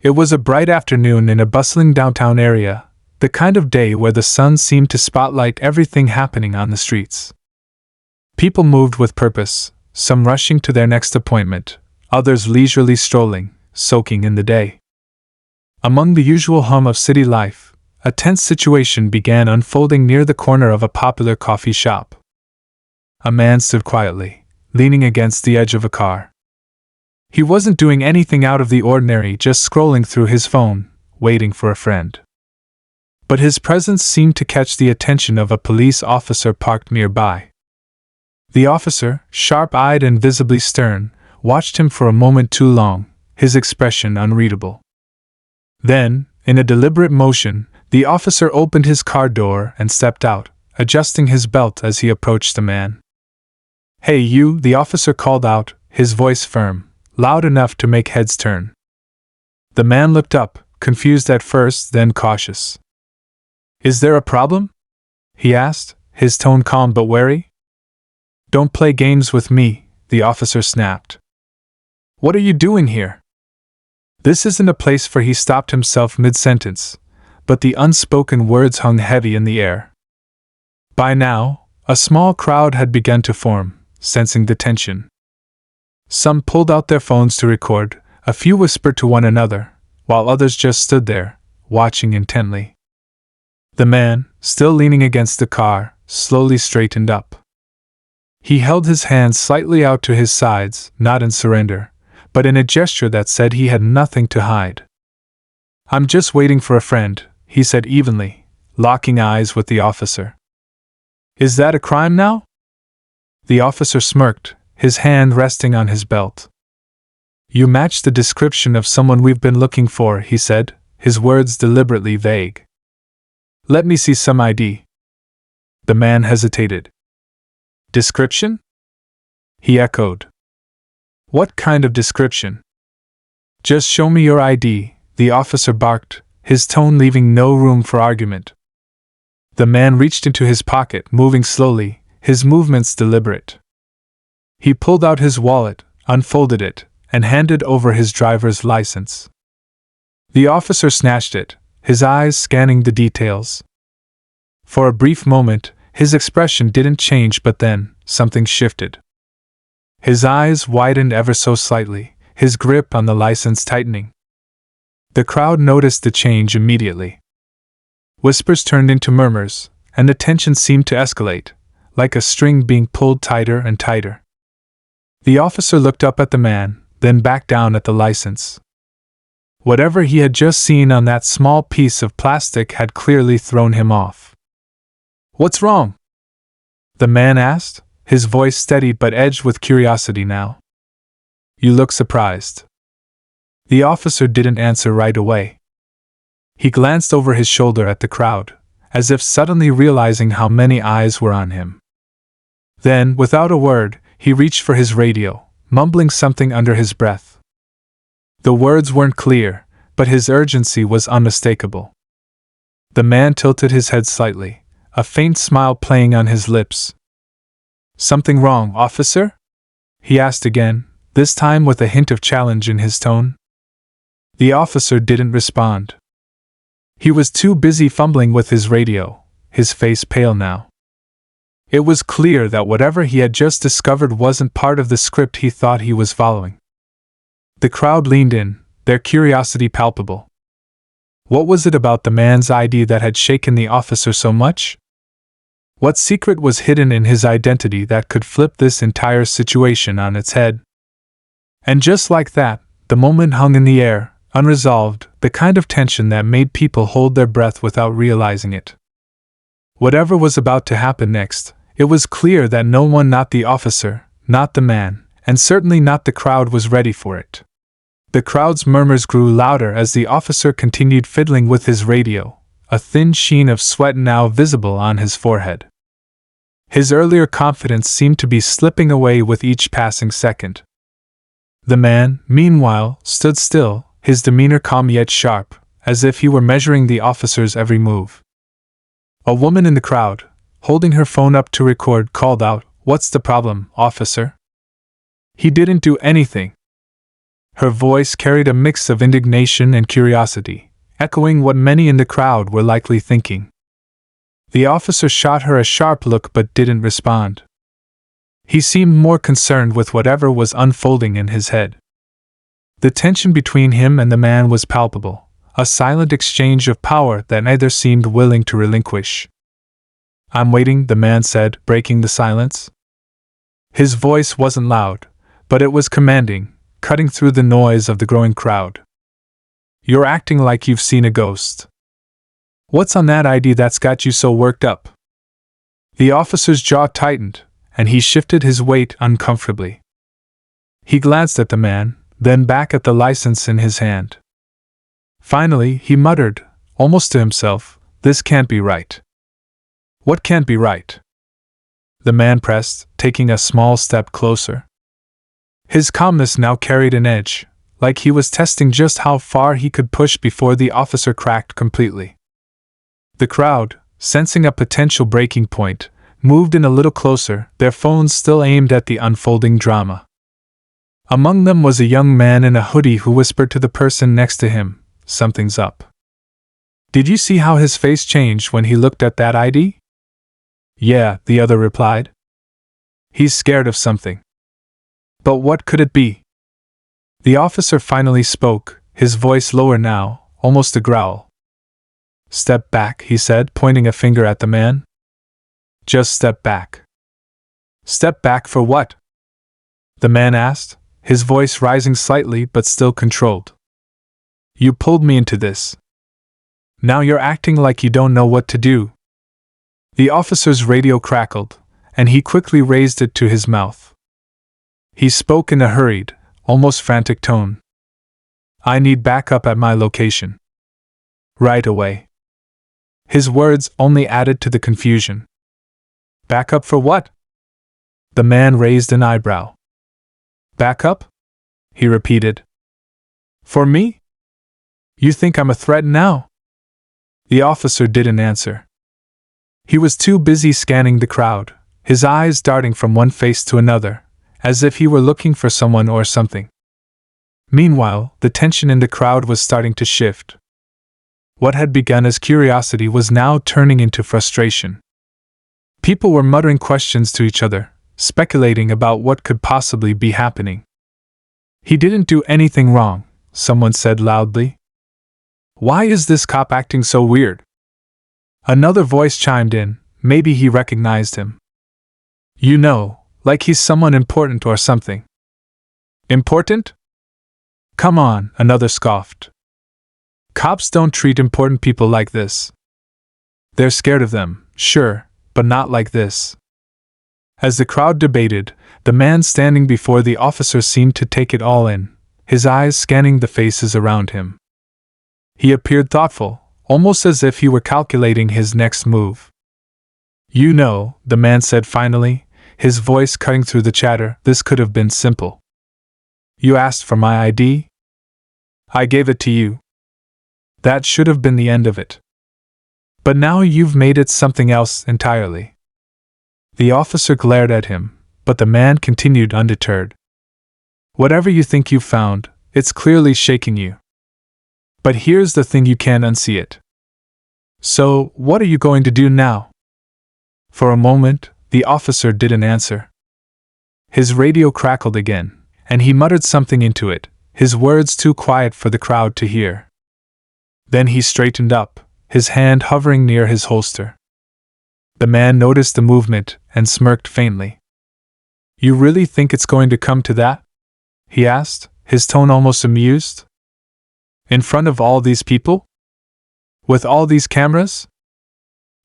It was a bright afternoon in a bustling downtown area, the kind of day where the sun seemed to spotlight everything happening on the streets. People moved with purpose, some rushing to their next appointment, others leisurely strolling, soaking in the day. Among the usual hum of city life, a tense situation began unfolding near the corner of a popular coffee shop. A man stood quietly, leaning against the edge of a car. He wasn't doing anything out of the ordinary, just scrolling through his phone, waiting for a friend. But his presence seemed to catch the attention of a police officer parked nearby. The officer, sharp-eyed and visibly stern, watched him for a moment too long, his expression unreadable. Then, in a deliberate motion, the officer opened his car door and stepped out, adjusting his belt as he approached the man. "Hey you," the officer called out, his voice firm, loud enough to make heads turn. The man looked up, confused at first, then cautious. "Is there a problem?" he asked, his tone calm but wary. "Don't play games with me," the officer snapped. "What are you doing here?" "This isn't a place for," he stopped himself mid-sentence, but the unspoken words hung heavy in the air. By now, a small crowd had begun to form, sensing the tension. Some pulled out their phones to record, a few whispered to one another, while others just stood there, watching intently. The man, still leaning against the car, slowly straightened up. He held his hands slightly out to his sides, not in surrender, but in a gesture that said he had nothing to hide. "I'm just waiting for a friend," he said evenly, locking eyes with the officer. "Is that a crime now?" The officer smirked, his hand resting on his belt. "You match the description of someone we've been looking for," he said, his words deliberately vague. "Let me see some ID." The man hesitated. "Description?" he echoed. "What kind of description?" "Just show me your ID," the officer barked, his tone leaving no room for argument. The man reached into his pocket, moving slowly, his movements deliberate. He pulled out his wallet, unfolded it, and handed over his driver's license. The officer snatched it, his eyes scanning the details. For a brief moment, his expression didn't change, but then, something shifted. His eyes widened ever so slightly, his grip on the license tightening. The crowd noticed the change immediately. Whispers turned into murmurs, and the tension seemed to escalate, like a string being pulled tighter and tighter. The officer looked up at the man, then back down at the license. Whatever he had just seen on that small piece of plastic had clearly thrown him off. "What's wrong?" the man asked, his voice steady but edged with curiosity now. "You look surprised." The officer didn't answer right away. He glanced over his shoulder at the crowd, as if suddenly realizing how many eyes were on him. Then, without a word, he reached for his radio, mumbling something under his breath. The words weren't clear, but his urgency was unmistakable. The man tilted his head slightly, a faint smile playing on his lips. "Something wrong, officer?" he asked again, this time with a hint of challenge in his tone. The officer didn't respond. He was too busy fumbling with his radio, his face pale now. It was clear that whatever he had just discovered wasn't part of the script he thought he was following. The crowd leaned in, their curiosity palpable. What was it about the man's ID that had shaken the officer so much? What secret was hidden in his identity that could flip this entire situation on its head? And just like that, the moment hung in the air, unresolved, the kind of tension that made people hold their breath without realizing it. Whatever was about to happen next, it was clear that no one, not the officer, not the man, and certainly not the crowd, was ready for it. The crowd's murmurs grew louder as the officer continued fiddling with his radio, a thin sheen of sweat now visible on his forehead. His earlier confidence seemed to be slipping away with each passing second. The man, meanwhile, stood still, his demeanor calm yet sharp, as if he were measuring the officer's every move. A woman in the crowd, holding her phone up to record, called out, "What's the problem, officer?" "He didn't do anything." Her voice carried a mix of indignation and curiosity, echoing what many in the crowd were likely thinking. The officer shot her a sharp look but didn't respond. He seemed more concerned with whatever was unfolding in his head. The tension between him and the man was palpable, a silent exchange of power that neither seemed willing to relinquish. "I'm waiting," the man said, breaking the silence. His voice wasn't loud, but it was commanding, cutting through the noise of the growing crowd. "You're acting like you've seen a ghost. What's on that ID that's got you so worked up?" The officer's jaw tightened, and he shifted his weight uncomfortably. He glanced at the man, then back at the license in his hand. Finally, he muttered, almost to himself, "This can't be right." "What can't be right?" The man pressed, taking a small step closer. His calmness now carried an edge, like he was testing just how far he could push before the officer cracked completely. The crowd, sensing a potential breaking point, moved in a little closer, their phones still aimed at the unfolding drama. Among them was a young man in a hoodie who whispered to the person next to him, "Something's up." "Did you see how his face changed when he looked at that ID?" "Yeah," the other replied. "He's scared of something." "But what could it be?" The officer finally spoke, his voice lower now, almost a growl. "Step back," he said, pointing a finger at the man. "Just step back." "Step back for what?" the man asked, his voice rising slightly but still controlled. "You pulled me into this. Now you're acting like you don't know what to do." The officer's radio crackled, and he quickly raised it to his mouth. He spoke in a hurried, almost frantic tone. "I need backup at my location. Right away." His words only added to the confusion. "Backup for what?" The man raised an eyebrow. "Backup?" he repeated. "For me? You think I'm a threat now?" The officer didn't answer. He was too busy scanning the crowd, his eyes darting from one face to another, as if he were looking for someone or something. Meanwhile, the tension in the crowd was starting to shift. What had begun as curiosity was now turning into frustration. People were muttering questions to each other, speculating about what could possibly be happening. "He didn't do anything wrong," someone said loudly. "Why is this cop acting so weird?" Another voice chimed in, maybe he recognized him. "You know, like he's someone important or something." "Important? Come on," another scoffed. "Cops don't treat important people like this. They're scared of them, sure, but not like this." As the crowd debated, the man standing before the officer seemed to take it all in, his eyes scanning the faces around him. He appeared thoughtful, almost as if he were calculating his next move. "You know," the man said finally, his voice cutting through the chatter, "this could have been simple. You asked for my ID? I gave it to you. That should have been the end of it. But now you've made it something else entirely." The officer glared at him, but the man continued undeterred. "Whatever you think you've found, it's clearly shaking you. But here's the thing, you can't unsee it. So, what are you going to do now?" For a moment, the officer didn't answer. His radio crackled again, and he muttered something into it, his words too quiet for the crowd to hear. Then he straightened up, his hand hovering near his holster. The man noticed the movement and smirked faintly. "You really think it's going to come to that?" he asked, his tone almost amused. "In front of all these people? With all these cameras?"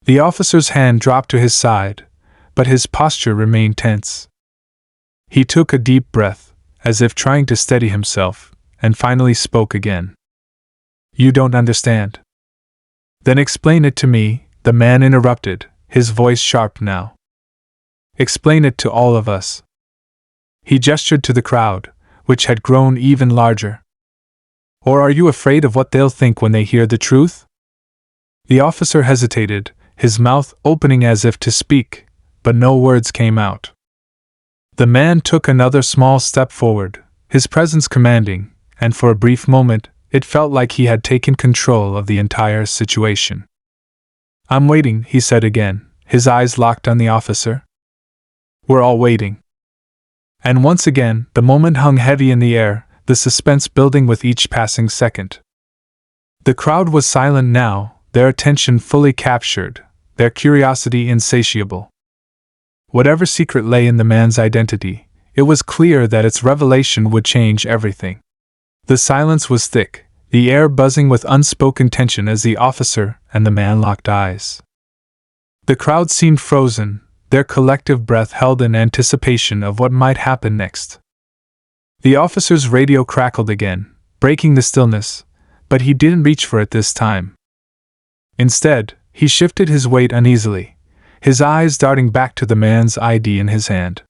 The officer's hand dropped to his side, but his posture remained tense. He took a deep breath, as if trying to steady himself, and finally spoke again. "You don't understand." "Then explain it to me," the man interrupted, his voice sharp now. "Explain it to all of us." He gestured to the crowd, which had grown even larger. "Or are you afraid of what they'll think when they hear the truth?" The officer hesitated, his mouth opening as if to speak, but no words came out. The man took another small step forward, his presence commanding, and for a brief moment, it felt like he had taken control of the entire situation. "I'm waiting," he said again, his eyes locked on the officer. "We're all waiting." And once again, the moment hung heavy in the air, the suspense building with each passing second. The crowd was silent now, their attention fully captured, their curiosity insatiable. Whatever secret lay in the man's identity, it was clear that its revelation would change everything. The silence was thick, the air buzzing with unspoken tension as the officer and the man locked eyes. The crowd seemed frozen, their collective breath held in anticipation of what might happen next. The officer's radio crackled again, breaking the stillness, but he didn't reach for it this time. Instead, he shifted his weight uneasily, his eyes darting back to the man's ID in his hand.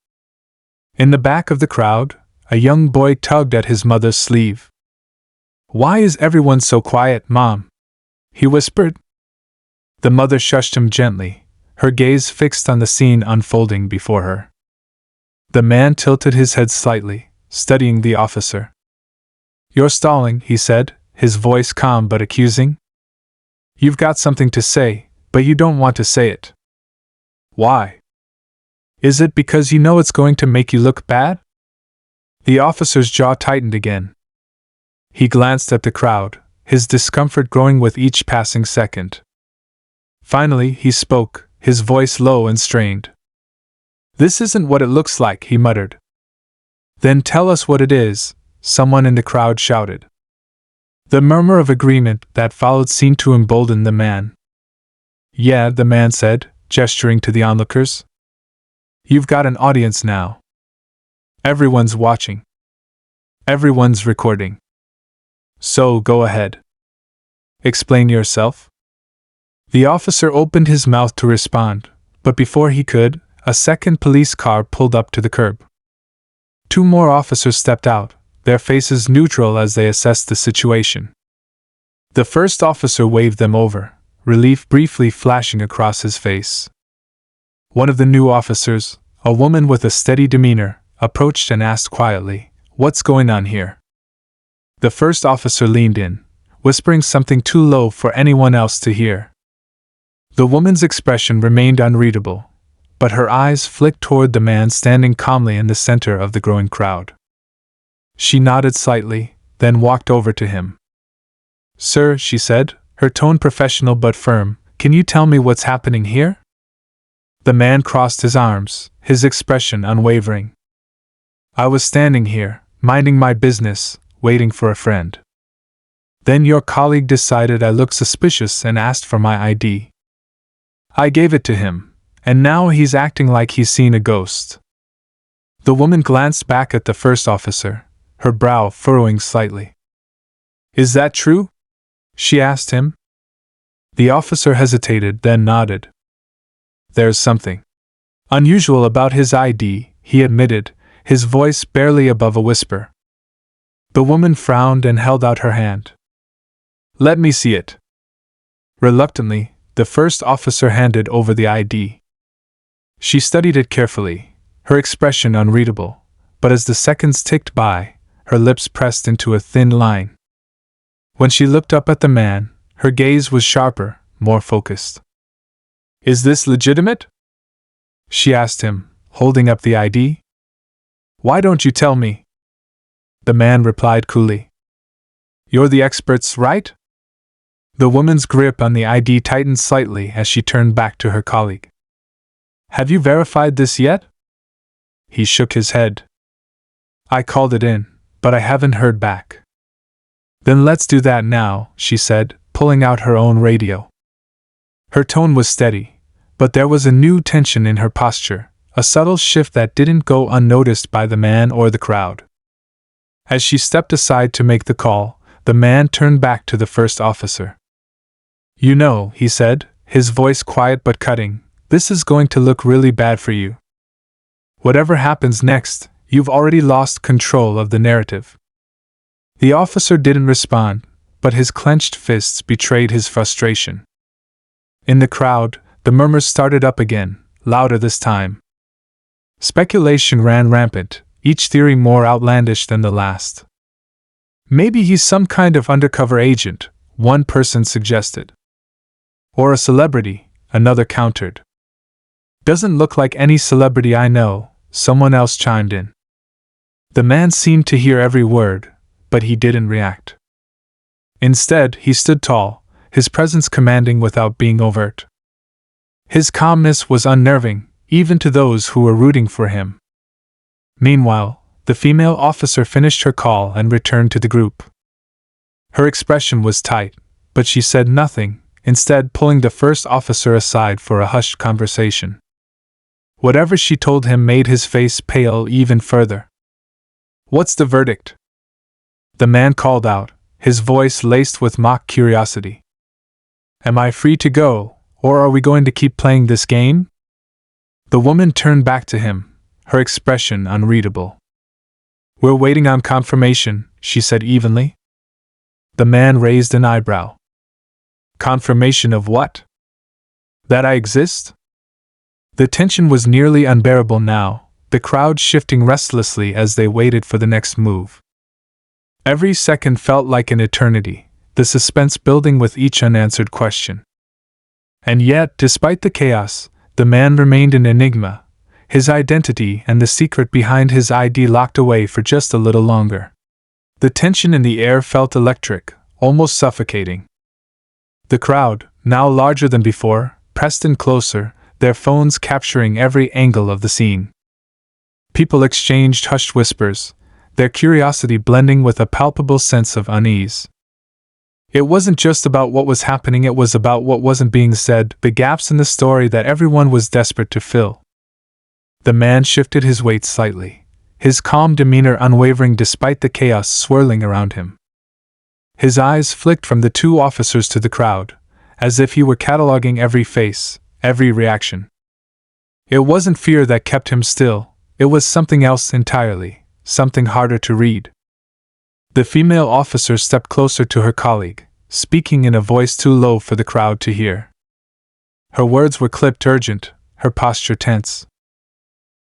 In the back of the crowd, a young boy tugged at his mother's sleeve. "Why is everyone so quiet, Mom?" he whispered. The mother shushed him gently, her gaze fixed on the scene unfolding before her. The man tilted his head slightly, studying the officer. "You're stalling," he said, his voice calm but accusing. "You've got something to say, but you don't want to say it. Why? Is it because you know it's going to make you look bad?" The officer's jaw tightened again. He glanced at the crowd, his discomfort growing with each passing second. Finally, he spoke, his voice low and strained. "This isn't what it looks like," he muttered. "Then tell us what it is," someone in the crowd shouted. The murmur of agreement that followed seemed to embolden the man. "Yeah," the man said, gesturing to the onlookers. "You've got an audience now. Everyone's watching. Everyone's recording. So go ahead. Explain yourself." The officer opened his mouth to respond, but before he could, a second police car pulled up to the curb. Two more officers stepped out, their faces neutral as they assessed the situation. The first officer waved them over, relief briefly flashing across his face. One of the new officers, a woman with a steady demeanor, approached and asked quietly, "What's going on here?" The first officer leaned in, whispering something too low for anyone else to hear. The woman's expression remained unreadable, but her eyes flicked toward the man standing calmly in the center of the growing crowd. She nodded slightly, then walked over to him. "Sir," she said, her tone professional but firm, "can you tell me what's happening here?" The man crossed his arms, his expression unwavering. "I was standing here, minding my business, waiting for a friend. Then your colleague decided I looked suspicious and asked for my ID. I gave it to him, and now he's acting like he's seen a ghost." The woman glanced back at the first officer, her brow furrowing slightly. "Is that true?" she asked him. The officer hesitated, then nodded. "There's something unusual about his ID," he admitted, his voice barely above a whisper. The woman frowned and held out her hand. "Let me see it." Reluctantly, the first officer handed over the ID. She studied it carefully, her expression unreadable, but as the seconds ticked by, her lips pressed into a thin line. When she looked up at the man, her gaze was sharper, more focused. "Is this legitimate?" she asked him, holding up the ID. "Why don't you tell me?" The man replied coolly. "You're the experts, right?" The woman's grip on the ID tightened slightly as she turned back to her colleague. "Have you verified this yet?" He shook his head. "I called it in, but I haven't heard back." "Then let's do that now," she said, pulling out her own radio. Her tone was steady, but there was a new tension in her posture, a subtle shift that didn't go unnoticed by the man or the crowd. As she stepped aside to make the call, the man turned back to the first officer. "You know," he said, his voice quiet but cutting, "this is going to look really bad for you. Whatever happens next, you've already lost control of the narrative." The officer didn't respond, but his clenched fists betrayed his frustration. In the crowd, the murmurs started up again, louder this time. Speculation ran rampant, each theory more outlandish than the last. Maybe he's some kind of undercover agent, one person suggested. Or a celebrity, another countered. Doesn't look like any celebrity I know, someone else chimed in. The man seemed to hear every word, but he didn't react. Instead, he stood tall, his presence commanding without being overt. His calmness was unnerving, even to those who were rooting for him. Meanwhile, the female officer finished her call and returned to the group. Her expression was tight, but she said nothing, instead pulling the first officer aside for a hushed conversation. Whatever she told him made his face pale even further. "What's the verdict?" The man called out, his voice laced with mock curiosity. "Am I free to go, or are we going to keep playing this game?" The woman turned back to him, her expression unreadable. "We're waiting on confirmation," she said evenly. The man raised an eyebrow. "Confirmation of what? That I exist?" The tension was nearly unbearable now, the crowd shifting restlessly as they waited for the next move. Every second felt like an eternity, the suspense building with each unanswered question. And yet, despite the chaos, the man remained an enigma, his identity and the secret behind his ID locked away for just a little longer. The tension in the air felt electric, almost suffocating. The crowd, now larger than before, pressed in closer, their phones capturing every angle of the scene. People exchanged hushed whispers, their curiosity blending with a palpable sense of unease. It wasn't just about what was happening, it was about what wasn't being said, the gaps in the story that everyone was desperate to fill. The man shifted his weight slightly, his calm demeanor unwavering despite the chaos swirling around him. His eyes flicked from the two officers to the crowd, as if he were cataloging every face, every reaction. It wasn't fear that kept him still, it was something else entirely, something harder to read. The female officer stepped closer to her colleague, speaking in a voice too low for the crowd to hear. Her words were clipped urgent, her posture tense.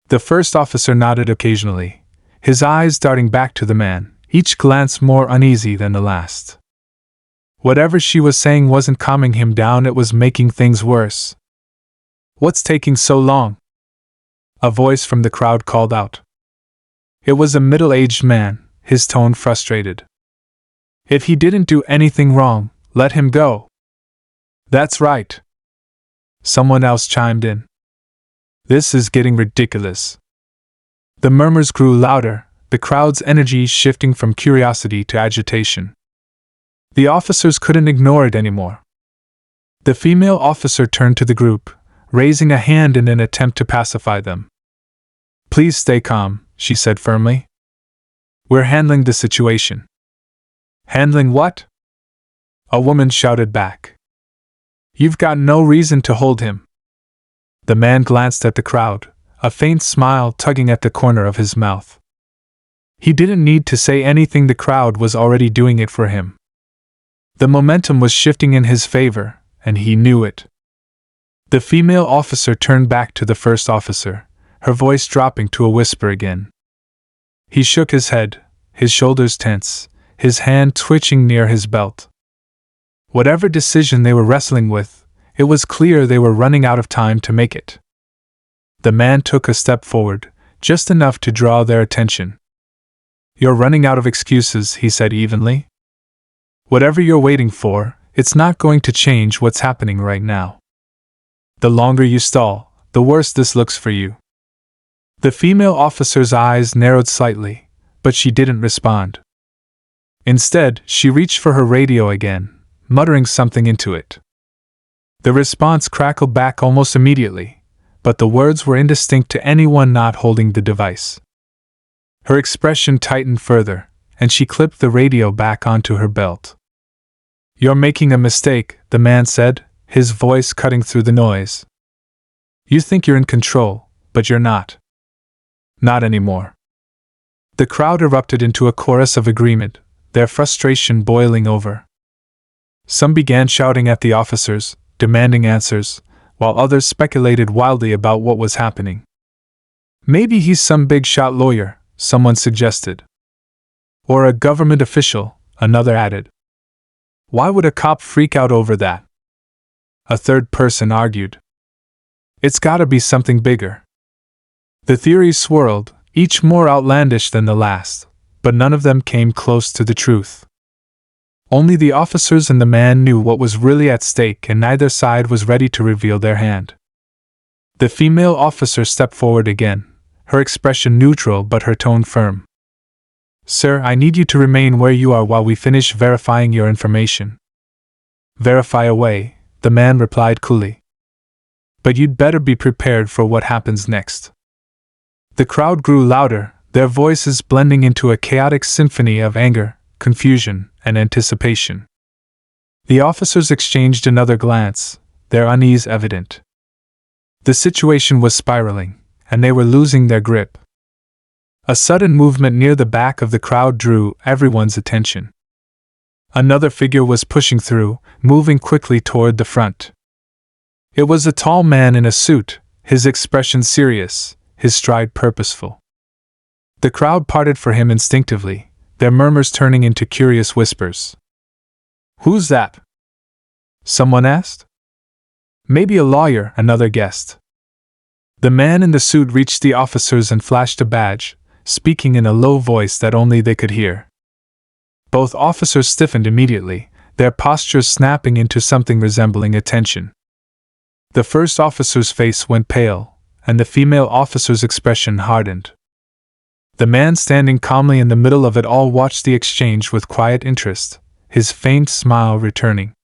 The first officer nodded occasionally, his eyes darting back to the man, each glance more uneasy than the last. Whatever she was saying wasn't calming him down, it was making things worse. "What's taking so long?" A voice from the crowd called out. It was a middle-aged man, his tone frustrated. "If he didn't do anything wrong, let him go." "That's right," someone else chimed in. "This is getting ridiculous." The murmurs grew louder, the crowd's energy shifting from curiosity to agitation. The officers couldn't ignore it anymore. The female officer turned to the group, raising a hand in an attempt to pacify them. "Please stay calm," she said firmly. "We're handling the situation." "Handling what?" a woman shouted back. "You've got no reason to hold him." The man glanced at the crowd, a faint smile tugging at the corner of his mouth. He didn't need to say anything, the crowd was already doing it for him. The momentum was shifting in his favor, and he knew it. The female officer turned back to the first officer, her voice dropping to a whisper again. He shook his head, his shoulders tense, his hand twitching near his belt. Whatever decision they were wrestling with, it was clear they were running out of time to make it. The man took a step forward, just enough to draw their attention. "You're running out of excuses," he said evenly. "Whatever you're waiting for, it's not going to change what's happening right now. The longer you stall, the worse this looks for you." The female officer's eyes narrowed slightly, but she didn't respond. Instead, she reached for her radio again, muttering something into it. The response crackled back almost immediately, but the words were indistinct to anyone not holding the device. Her expression tightened further, and she clipped the radio back onto her belt. "You're making a mistake," the man said, his voice cutting through the noise. "You think you're in control, but you're not. Not anymore." The crowd erupted into a chorus of agreement, their frustration boiling over. Some began shouting at the officers, demanding answers, while others speculated wildly about what was happening. "Maybe he's some big-shot lawyer," someone suggested. "Or a government official," another added. Why would a cop freak out over that? A third person argued. It's gotta be something bigger. The theories swirled, each more outlandish than the last, but none of them came close to the truth. Only the officers and the man knew what was really at stake, and neither side was ready to reveal their hand. The female officer stepped forward again, her expression neutral but her tone firm. Sir, I need you to remain where you are while we finish verifying your information. Verify away, the man replied coolly. But you'd better be prepared for what happens next. The crowd grew louder, their voices blending into a chaotic symphony of anger, confusion, and anticipation. The officers exchanged another glance, their unease evident. The situation was spiraling, and they were losing their grip. A sudden movement near the back of the crowd drew everyone's attention. Another figure was pushing through, moving quickly toward the front. It was a tall man in a suit, his expression serious, his stride purposeful. The crowd parted for him instinctively, their murmurs turning into curious whispers. Who's that? Someone asked. Maybe a lawyer, another guessed. The man in the suit reached the officers and flashed a badge, speaking in a low voice that only they could hear. Both officers stiffened immediately, their postures snapping into something resembling attention. The first officer's face went pale, and the female officer's expression hardened. The man standing calmly in the middle of it all watched the exchange with quiet interest, his faint smile returning.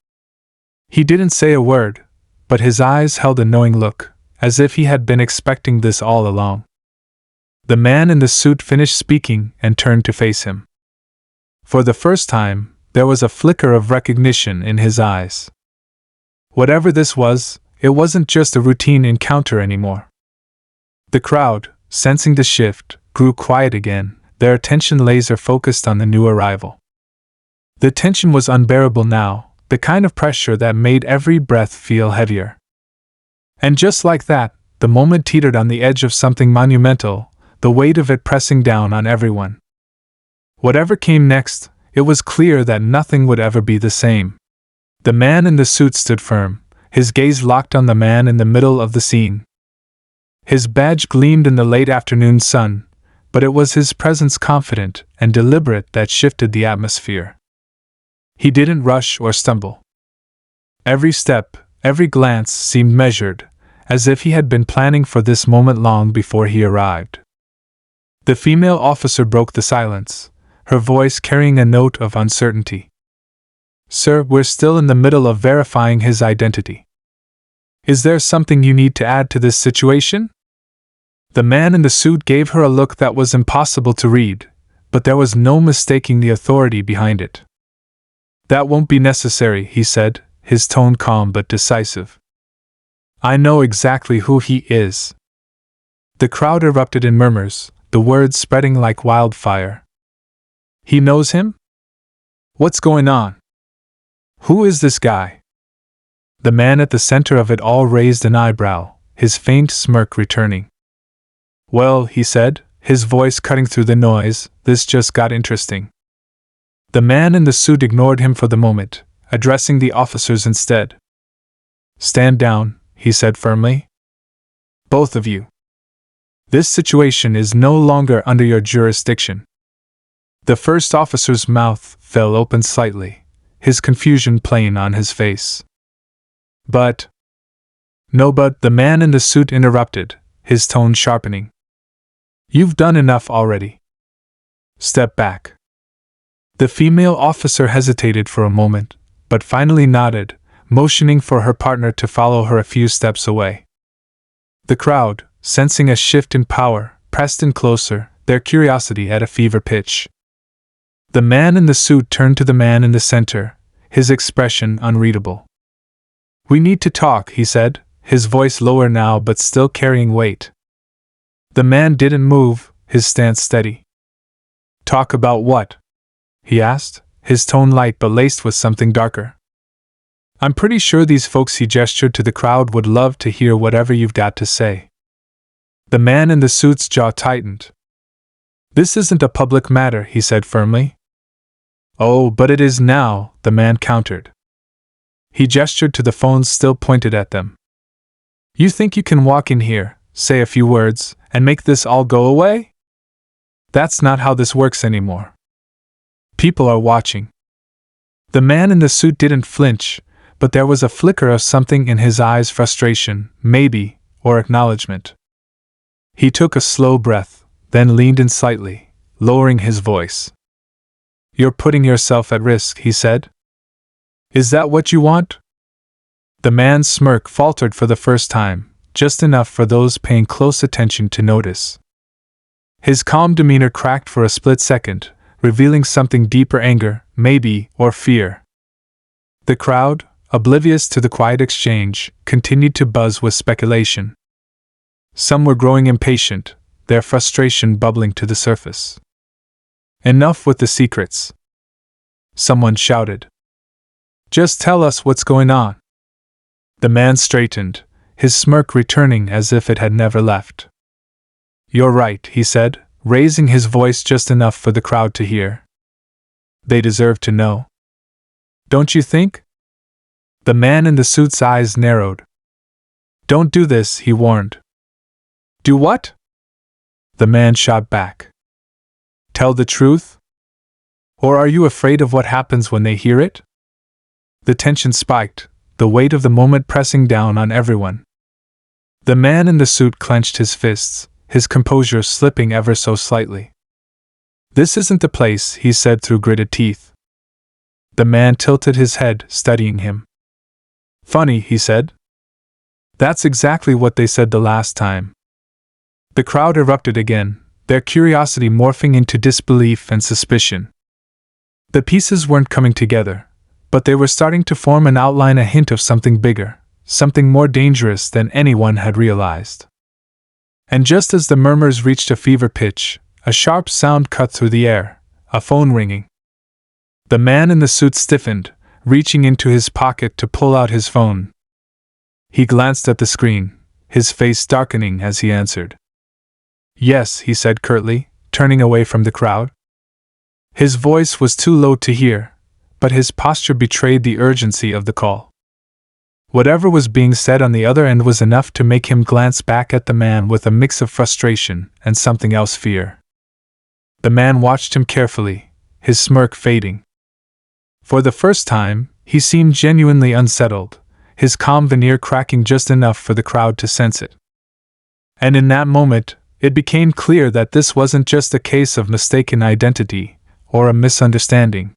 He didn't say a word, but his eyes held a knowing look, as if he had been expecting this all along. The man in the suit finished speaking and turned to face him. For the first time, there was a flicker of recognition in his eyes. Whatever this was, it wasn't just a routine encounter anymore. The crowd, sensing the shift, grew quiet again, their attention laser-focused on the new arrival. The tension was unbearable now, the kind of pressure that made every breath feel heavier. And just like that, the moment teetered on the edge of something monumental, the weight of it pressing down on everyone. Whatever came next, it was clear that nothing would ever be the same. The man in the suit stood firm, his gaze locked on the man in the middle of the scene. His badge gleamed in the late afternoon sun, but it was his presence, confident and deliberate, that shifted the atmosphere. He didn't rush or stumble. Every step, every glance seemed measured, as if he had been planning for this moment long before he arrived. The female officer broke the silence, her voice carrying a note of uncertainty. Sir, we're still in the middle of verifying his identity. Is there something you need to add to this situation? The man in the suit gave her a look that was impossible to read, but there was no mistaking the authority behind it. That won't be necessary, he said, his tone calm but decisive. I know exactly who he is. The crowd erupted in murmurs, the words spreading like wildfire. He knows him? What's going on? Who is this guy? The man at the center of it all raised an eyebrow, his faint smirk returning. Well, he said, his voice cutting through the noise, this just got interesting. The man in the suit ignored him for the moment, addressing the officers instead. Stand down, he said firmly. Both of you. This situation is no longer under your jurisdiction. The first officer's mouth fell open slightly, his confusion plain on his face. But... No, but the man in the suit interrupted, his tone sharpening. You've done enough already. Step back. The female officer hesitated for a moment, but finally nodded, motioning for her partner to follow her a few steps away. The crowd, sensing a shift in power, pressed in closer, their curiosity at a fever pitch. The man in the suit turned to the man in the center, his expression unreadable. We need to talk, he said, his voice lower now but still carrying weight. The man didn't move, his stance steady. Talk about what? He asked, his tone light but laced with something darker. I'm pretty sure these folks, he gestured to the crowd, would love to hear whatever you've got to say. The man in the suit's jaw tightened. This isn't a public matter, he said firmly. Oh, but it is now, the man countered. He gestured to the phones still pointed at them. You think you can walk in here, say a few words, and make this all go away? That's not how this works anymore. People are watching. The man in the suit didn't flinch, but there was a flicker of something in his eyes, frustration, maybe, or acknowledgement. He took a slow breath, then leaned in slightly, lowering his voice. You're putting yourself at risk, he said. Is that what you want? The man's smirk faltered for the first time, just enough for those paying close attention to notice. His calm demeanor cracked for a split second, revealing something deeper: anger, maybe, or fear. The crowd, oblivious to the quiet exchange, continued to buzz with speculation. Some were growing impatient, their frustration bubbling to the surface. Enough with the secrets. Someone shouted. Just tell us what's going on. The man straightened, his smirk returning as if it had never left. You're right, he said, raising his voice just enough for the crowd to hear. They deserve to know. Don't you think? The man in the suit's eyes narrowed. Don't do this, he warned. Do what? The man shot back. Tell the truth? Or are you afraid of what happens when they hear it? The tension spiked, the weight of the moment pressing down on everyone. The man in the suit clenched his fists, his composure slipping ever so slightly. This isn't the place, he said through gritted teeth. The man tilted his head, studying him. Funny, he said. That's exactly what they said the last time. The crowd erupted again, their curiosity morphing into disbelief and suspicion. The pieces weren't coming together, but they were starting to form an outline, a hint of something bigger, something more dangerous than anyone had realized. And just as the murmurs reached a fever pitch, a sharp sound cut through the air, a phone ringing. The man in the suit stiffened, reaching into his pocket to pull out his phone. He glanced at the screen, his face darkening as he answered. Yes, he said curtly, turning away from the crowd. His voice was too low to hear, but his posture betrayed the urgency of the call. Whatever was being said on the other end was enough to make him glance back at the man with a mix of frustration and something else, fear. The man watched him carefully, his smirk fading. For the first time, he seemed genuinely unsettled, his calm veneer cracking just enough for the crowd to sense it. And in that moment, it became clear that this wasn't just a case of mistaken identity or a misunderstanding.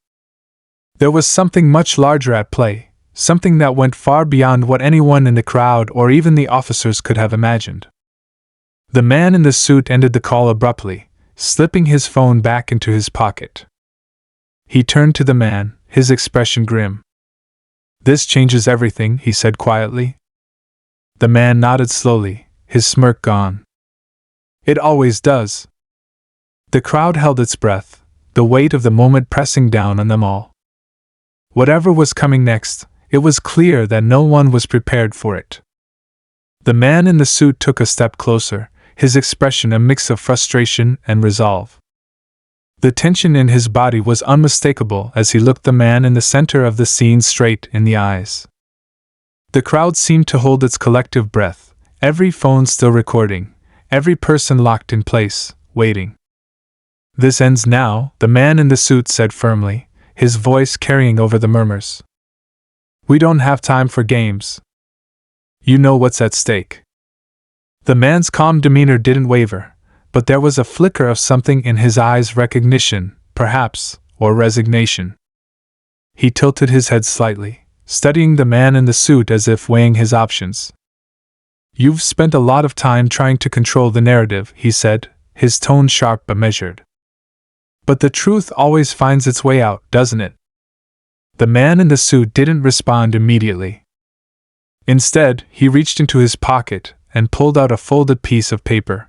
There was something much larger at play, something that went far beyond what anyone in the crowd or even the officers could have imagined. The man in the suit ended the call abruptly, slipping his phone back into his pocket. He turned to the man, his expression grim. This changes everything, he said quietly. The man nodded slowly, his smirk gone. It always does. The crowd held its breath, the weight of the moment pressing down on them all. Whatever was coming next, it was clear that no one was prepared for it. The man in the suit took a step closer, his expression a mix of frustration and resolve. The tension in his body was unmistakable as he looked the man in the center of the scene straight in the eyes. The crowd seemed to hold its collective breath, every phone still recording, every person locked in place, waiting. This ends now, the man in the suit said firmly, his voice carrying over the murmurs. We don't have time for games. You know what's at stake. The man's calm demeanor didn't waver, but there was a flicker of something in his eyes, recognition, perhaps, or resignation. He tilted his head slightly, studying the man in the suit as if weighing his options. You've spent a lot of time trying to control the narrative, he said, his tone sharp but measured. But the truth always finds its way out, doesn't it? The man in the suit didn't respond immediately. Instead, he reached into his pocket and pulled out a folded piece of paper.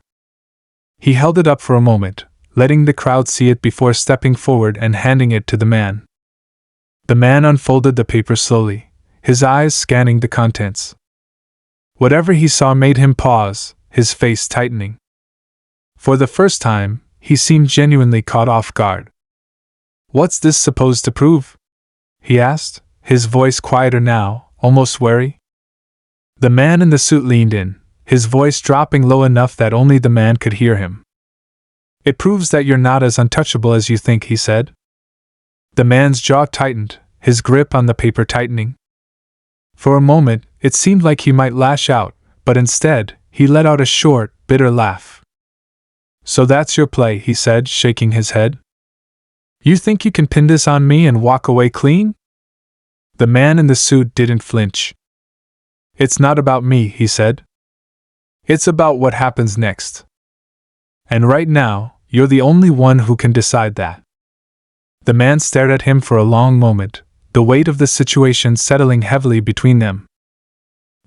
He held it up for a moment, letting the crowd see it before stepping forward and handing it to the man. The man unfolded the paper slowly, his eyes scanning the contents. Whatever he saw made him pause, his face tightening. For the first time, he seemed genuinely caught off guard. What's this supposed to prove? He asked, his voice quieter now, almost wary. The man in the suit leaned in, his voice dropping low enough that only the man could hear him. It proves that you're not as untouchable as you think, he said. The man's jaw tightened, his grip on the paper tightening. For a moment, it seemed like he might lash out, but instead, he let out a short, bitter laugh. So that's your play, he said, shaking his head. You think you can pin this on me and walk away clean? The man in the suit didn't flinch. It's not about me, he said. It's about what happens next. And right now, you're the only one who can decide that. The man stared at him for a long moment, the weight of the situation settling heavily between them.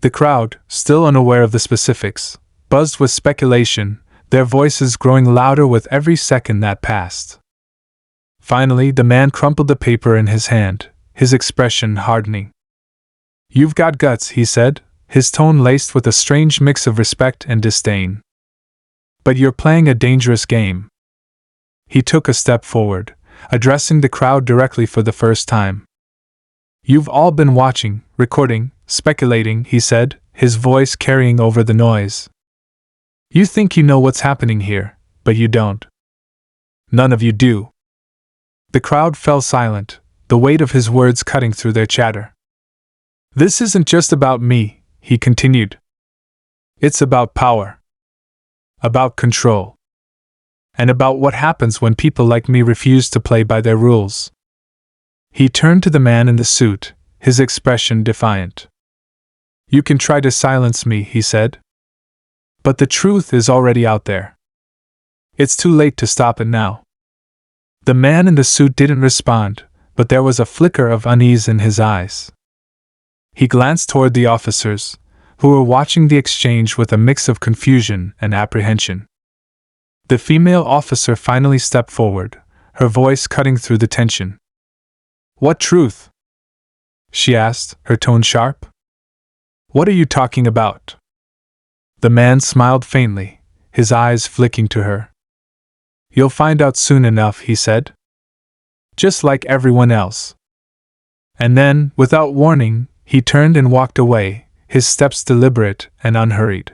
The crowd, still unaware of the specifics, buzzed with speculation, their voices growing louder with every second that passed. Finally, the man crumpled the paper in his hand, his expression hardening. You've got guts, he said, his tone laced with a strange mix of respect and disdain. But you're playing a dangerous game. He took a step forward, addressing the crowd directly for the first time. You've all been watching, recording, speculating, he said, his voice carrying over the noise. You think you know what's happening here, but you don't. None of you do. The crowd fell silent, the weight of his words cutting through their chatter. This isn't just about me, he continued. It's about power. About control. And about what happens when people like me refuse to play by their rules. He turned to the man in the suit, his expression defiant. You can try to silence me, he said. But the truth is already out there. It's too late to stop it now. The man in the suit didn't respond, but there was a flicker of unease in his eyes. He glanced toward the officers, who were watching the exchange with a mix of confusion and apprehension. The female officer finally stepped forward, her voice cutting through the tension. What truth? She asked, her tone sharp. What are you talking about? The man smiled faintly, his eyes flicking to her. You'll find out soon enough, he said. Just like everyone else. And then, without warning, he turned and walked away, his steps deliberate and unhurried.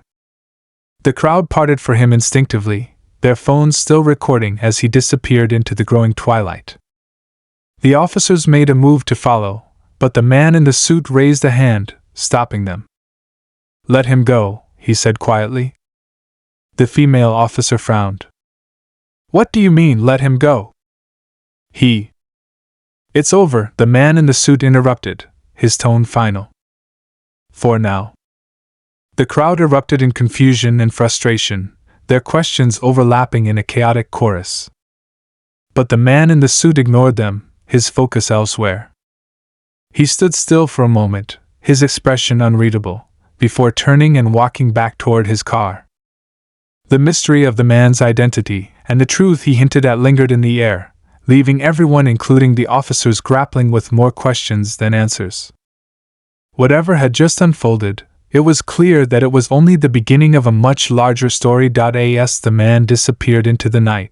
The crowd parted for him instinctively, their phones still recording as he disappeared into the growing twilight. The officers made a move to follow, but the man in the suit raised a hand, stopping them. Let him go, he said quietly. The female officer frowned. What do you mean, let him go? It's over, the man in the suit interrupted, his tone final. For now. The crowd erupted in confusion and frustration, their questions overlapping in a chaotic chorus. But the man in the suit ignored them, his focus elsewhere. He stood still for a moment, his expression unreadable, before turning and walking back toward his car. The mystery of the man's identity and the truth he hinted at lingered in the air, leaving everyone, including the officers, grappling with more questions than answers. Whatever had just unfolded, it was clear that it was only the beginning of a much larger story. As the man disappeared into the night,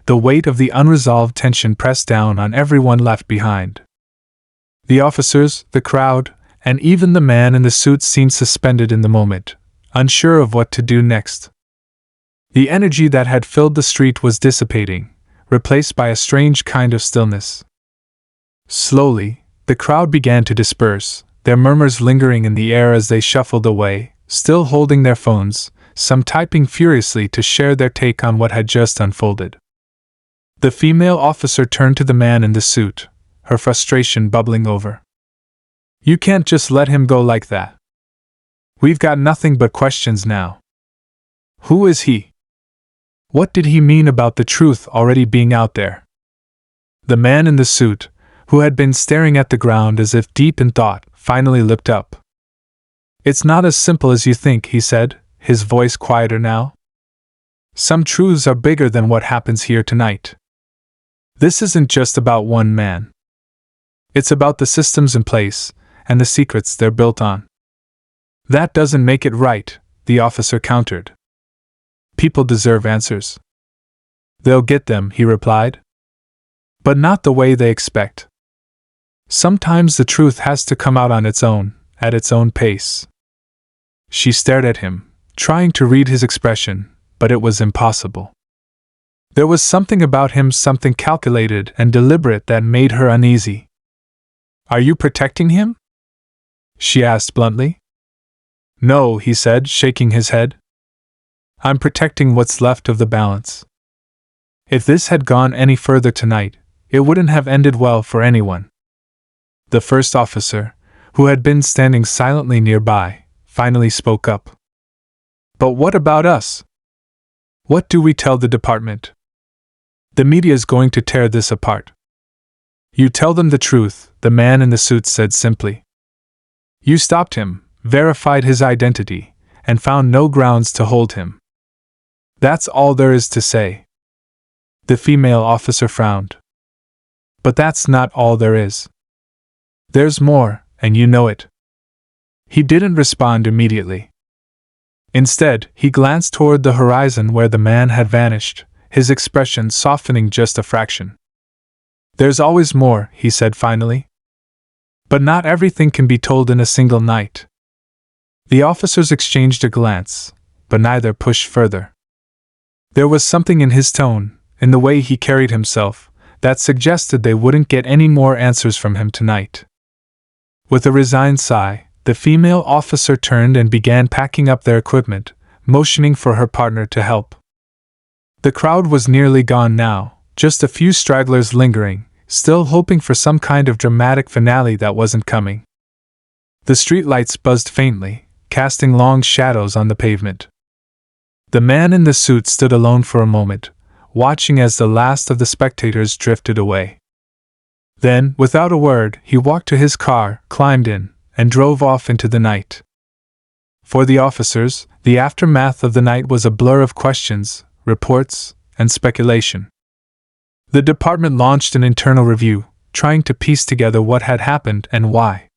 the weight of the unresolved tension pressed down on everyone left behind. The officers, the crowd, and even the man in the suit seemed suspended in the moment, unsure of what to do next. The energy that had filled the street was dissipating, replaced by a strange kind of stillness. Slowly, the crowd began to disperse, their murmurs lingering in the air as they shuffled away, still holding their phones, some typing furiously to share their take on what had just unfolded. The female officer turned to the man in the suit, her frustration bubbling over. You can't just let him go like that. We've got nothing but questions now. Who is he? What did he mean about the truth already being out there? The man in the suit, who had been staring at the ground as if deep in thought, finally looked up. It's not as simple as you think, he said, his voice quieter now. Some truths are bigger than what happens here tonight. This isn't just about one man. It's about the systems in place, and the secrets they're built on. That doesn't make it right, the officer countered. People deserve answers. They'll get them, he replied. But not the way they expect. Sometimes the truth has to come out on its own, at its own pace. She stared at him, trying to read his expression, but it was impossible. There was something about him, something calculated and deliberate, that made her uneasy. "Are you protecting him?" she asked bluntly. "No," he said, shaking his head. "I'm protecting what's left of the balance. If this had gone any further tonight, it wouldn't have ended well for anyone." The first officer, who had been standing silently nearby, finally spoke up. "But what about us? What do we tell the department? The media's going to tear this apart." "You tell them the truth," the man in the suit said simply. "You stopped him, verified his identity, and found no grounds to hold him. That's all there is to say." The female officer frowned. "But that's not all there is. There's more, and you know it." He didn't respond immediately. Instead, he glanced toward the horizon where the man had vanished, his expression softening just a fraction. "There's always more," he said finally. "But not everything can be told in a single night." The officers exchanged a glance, but neither pushed further. There was something in his tone, in the way he carried himself, that suggested they wouldn't get any more answers from him tonight. With a resigned sigh, the female officer turned and began packing up their equipment, motioning for her partner to help. The crowd was nearly gone now, just a few stragglers lingering, still hoping for some kind of dramatic finale that wasn't coming. The streetlights buzzed faintly, casting long shadows on the pavement. The man in the suit stood alone for a moment, watching as the last of the spectators drifted away. Then, without a word, he walked to his car, climbed in, and drove off into the night. For the officers, the aftermath of the night was a blur of questions, reports, and speculation. The department launched an internal review, trying to piece together what had happened and why.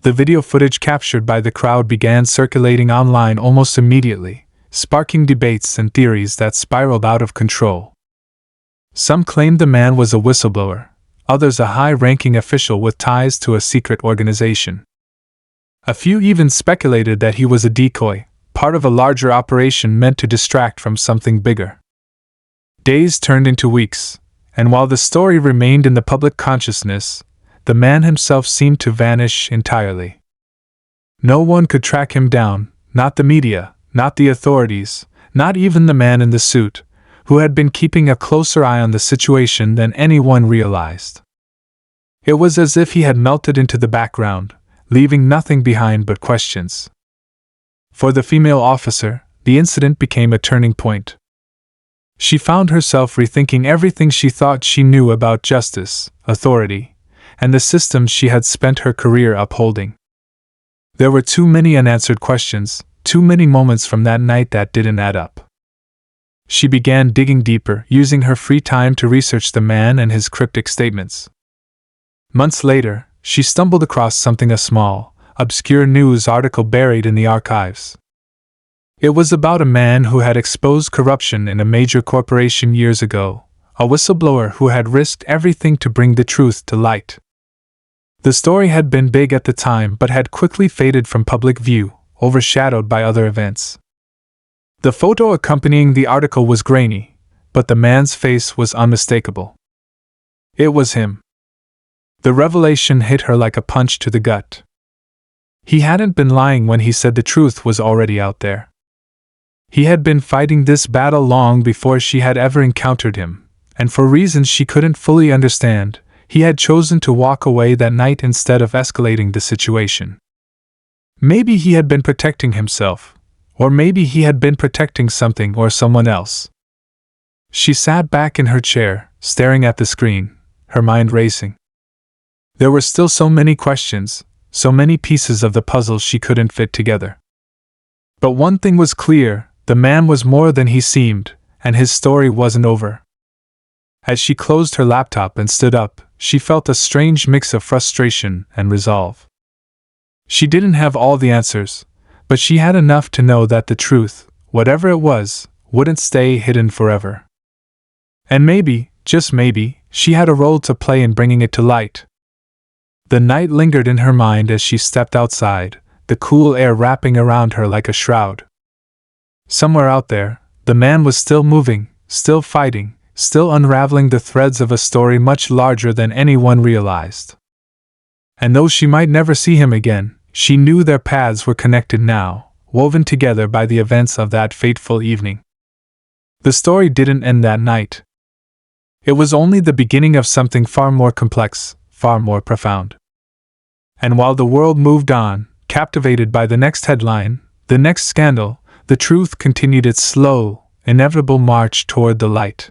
The video footage captured by the crowd began circulating online almost immediately, sparking debates and theories that spiraled out of control. Some claimed the man was a whistleblower, others a high-ranking official with ties to a secret organization. A few even speculated that he was a decoy, part of a larger operation meant to distract from something bigger. Days turned into weeks, and while the story remained in the public consciousness, the man himself seemed to vanish entirely. No one could track him down, not the media, not the authorities, not even the man in the suit, who had been keeping a closer eye on the situation than anyone realized. It was as if he had melted into the background, leaving nothing behind but questions. For the female officer, the incident became a turning point. She found herself rethinking everything she thought she knew about justice, authority, and the systems she had spent her career upholding. There were too many unanswered questions, too many moments from that night that didn't add up. She began digging deeper, using her free time to research the man and his cryptic statements. Months later, she stumbled across a small, obscure news article buried in the archives. It was about a man who had exposed corruption in a major corporation years ago, a whistleblower who had risked everything to bring the truth to light. The story had been big at the time but had quickly faded from public view, overshadowed by other events. The photo accompanying the article was grainy, but the man's face was unmistakable. It was him. The revelation hit her like a punch to the gut. He hadn't been lying when he said the truth was already out there. He had been fighting this battle long before she had ever encountered him, and for reasons she couldn't fully understand, he had chosen to walk away that night instead of escalating the situation. Maybe he had been protecting himself, or maybe he had been protecting something or someone else. She sat back in her chair, staring at the screen, her mind racing. There were still so many questions, so many pieces of the puzzle she couldn't fit together. But one thing was clear. The man was more than he seemed, and his story wasn't over. As she closed her laptop and stood up, she felt a strange mix of frustration and resolve. She didn't have all the answers, but she had enough to know that the truth, whatever it was, wouldn't stay hidden forever. And maybe, just maybe, she had a role to play in bringing it to light. The night lingered in her mind as she stepped outside, the cool air wrapping around her like a shroud. Somewhere out there, the man was still moving, still fighting, still unraveling the threads of a story much larger than anyone realized. And though she might never see him again, she knew their paths were connected now, woven together by the events of that fateful evening. The story didn't end that night. It was only the beginning of something far more complex, far more profound. And while the world moved on, captivated by the next headline, the next scandal, the truth continued its slow, inevitable march toward the light.